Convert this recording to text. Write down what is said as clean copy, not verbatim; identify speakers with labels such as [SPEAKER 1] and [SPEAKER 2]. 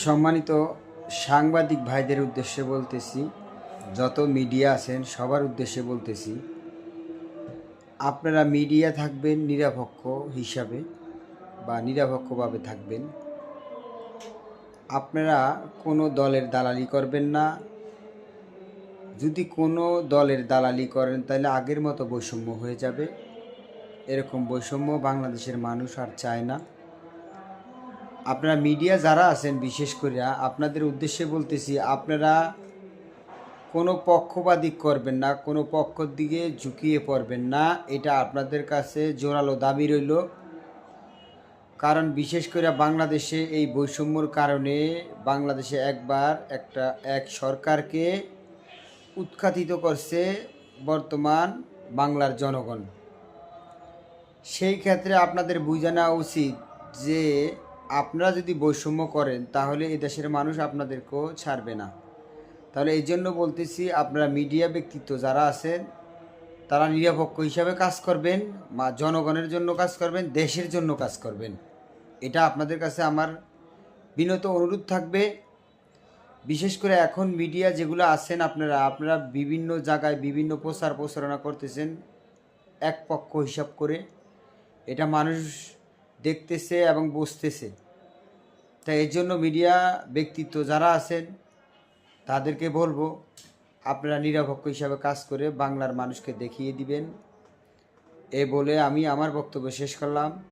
[SPEAKER 1] সম্মানিত সাংবাদিক ভাইদের উদ্দেশ্যে বলতেছি, যত মিডিয়া আছেন সবার উদ্দেশ্যে বলতেছি, আপনারা মিডিয়া থাকবেন নিরপেক্ষ হিসাবে বা নিরপেক্ষভাবে থাকবেন। আপনারা কোনো দলের দালালি করবেন না। যদি কোনো দলের দালালি করেন তাহলে আগের মতো বৈষম্য হয়ে যাবে। এরকম বৈষম্য বাংলাদেশের মানুষ আর চায় না। আপনারা মিডিয়া যারা আছেন, বিশেষ করে আপনাদের উদ্দেশ্যে বলতেছি, আপনারা কোনো পক্ষপাতিক করবেন না, কোনো পক্ষর দিকে ঝুঁকিয়ে পড়বেন না। এটা আপনাদের কাছে জোরালো দাবি রইল। কারণ বিশেষ করে বাংলাদেশে এই বৈষম্যর কারণে বাংলাদেশে এক সরকারকে উৎখাতিত করছে বর্তমান বাংলার জনগণ। সেই ক্ষেত্রে আপনাদের বুঝে নেওয়া উচিত যে আপনারা যদি বৈষম্য করেন তাহলে এই দেশের মানুষ আপনাদেরকেও ছাড়বে না। তাহলে এই জন্য বলতেছি, আপনারা মিডিয়া ব্যক্তিত্ব যারা আছেন তারা নিরপেক্ষ হিসাবে কাজ করবেন, জনগণের জন্য কাজ করবেন, দেশের জন্য কাজ করবেন। এটা আপনাদের কাছে আমার বিনত অনুরোধ থাকবে। বিশেষ করে এখন মিডিয়া যেগুলো আছেন, আপনারা বিভিন্ন জায়গায় বিভিন্ন প্রচারণা করতেছেন এক পক্ষ হিসাব করে। এটা মানুষ দেখতেছে এবং বুঝতেছে। তাই এর জন্য মিডিয়া ব্যক্তিত্ব যারা আছেন তাদেরকে বলবো, আপনারা নিরপেক্ষ হিসাবে কাজ করে বাংলার মানুষকে দেখিয়ে দিবেন। এ বলে আমি আমার বক্তব্য শেষ করলাম।